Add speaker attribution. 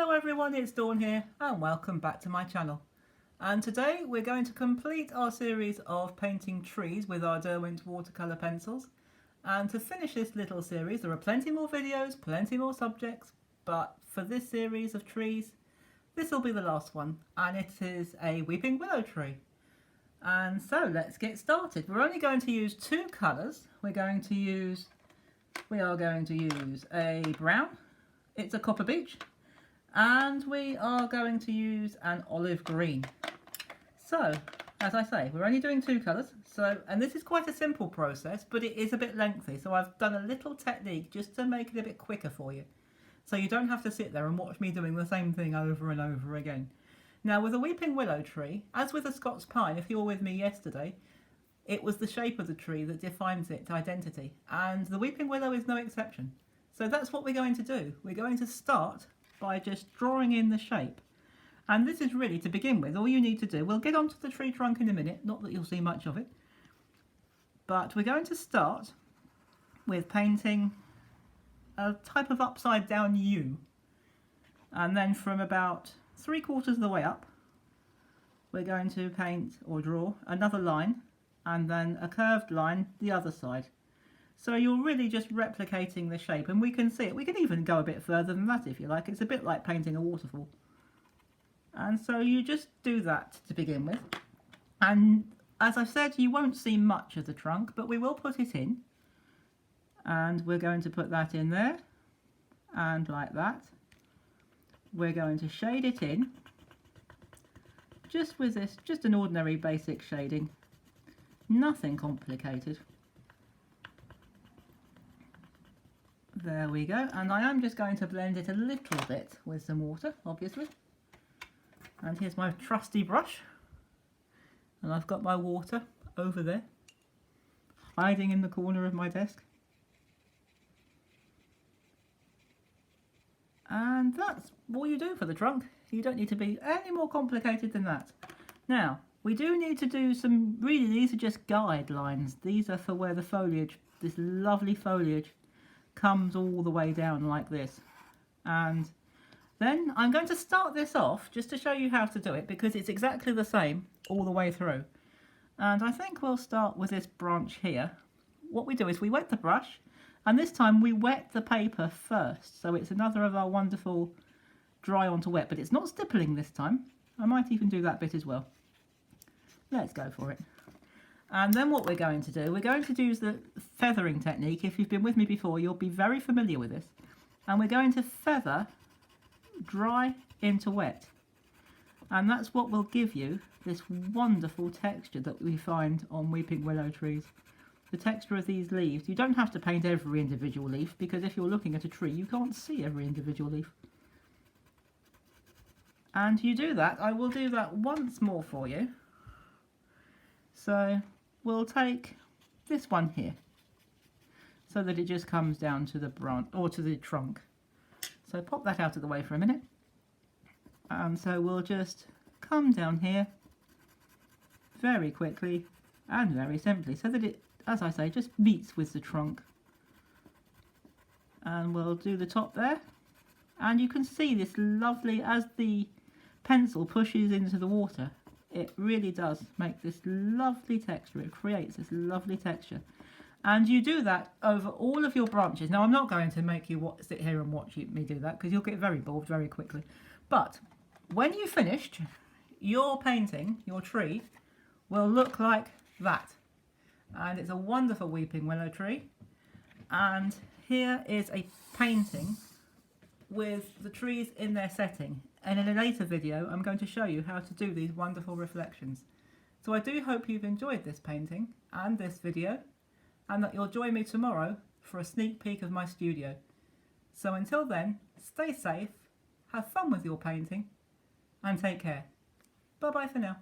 Speaker 1: Hello everyone, it's Dawn here and welcome back to my channel. And today we're going to complete our series of painting trees with our Derwent watercolour pencils. And to finish this little series, there are plenty more videos, plenty more subjects, but for this series of trees, this will be the last one, and it is a weeping willow tree. And so let's get started. We're only going to use two colours. We are going to use a brown, it's a copper beech, and we are going to use an olive green. So, as I say, we're only doing two colours, and this is quite a simple process, but it is a bit lengthy, so I've done a little technique just to make it a bit quicker for you. So you don't have to sit there and watch me doing the same thing over and over again. Now with a weeping willow tree, as with a Scots pine, if you were with me yesterday, it was the shape of the tree that defines its identity, and the weeping willow is no exception. So that's what we're going to do. We're going to start by just drawing in the shape. And this is really, to begin with, all you need to do, we'll get onto the tree trunk in a minute, not that you'll see much of it, but we're going to start with painting a type of upside down U, and then from about 3/4 of the way up we're going to paint or draw another line and then a curved line the other side. So you're really just replicating the shape, and we can see it. We can even go a bit further than that if you like. It's a bit like painting a waterfall. And so you just do that to begin with. And as I said, you won't see much of the trunk, but we will put it in. And we're going to put that in there, and like that. We're going to shade it in, just with this, just an ordinary basic shading, nothing complicated. There we go, and I am just going to blend it a little bit with some water, obviously. And here's my trusty brush, and I've got my water over there, hiding in the corner of my desk. And that's all you do for the trunk. You don't need to be any more complicated than that. Now, we do need to do some, really these are just guidelines. These are for where the foliage, this lovely foliage, comes all the way down like this. And then I'm going to start this off just to show you how to do it, because it's exactly the same all the way through. And I think we'll start with this branch here. What we do is we wet the brush, and this time we wet the paper first, so it's another of our wonderful dry onto wet, but it's not stippling this time. I might even do that bit as well. Let's go for it. And then what we're going to do, we're going to use the feathering technique. If you've been with me before, you'll be very familiar with this. And we're going to feather dry into wet. And that's what will give you this wonderful texture that we find on weeping willow trees. The texture of these leaves. You don't have to paint every individual leaf, because if you're looking at a tree you can't see every individual leaf. And you do that, I will do that once more for you. So we'll take this one here, so that it just comes down to the branch, or to the trunk. So pop that out of the way for a minute. And so we'll just come down here very quickly and very simply, so that it, as I say, just meets with the trunk. And we'll do the top there, and you can see this lovely, as the pencil pushes into the water, it really does make this lovely texture. It creates this lovely texture, and you do that over all of your branches. Now I'm not going to make you sit here and watch me do that, because you'll get very bored very quickly. But when you've finished, your painting, your tree, will look like that. And it's a wonderful weeping willow tree. And here is a painting with the trees in their setting. And in a later video I'm going to show you how to do these wonderful reflections. So I do hope you've enjoyed this painting and this video, and that you'll join me tomorrow for a sneak peek of my studio. So until then, stay safe, have fun with your painting, and take care. Bye bye for now.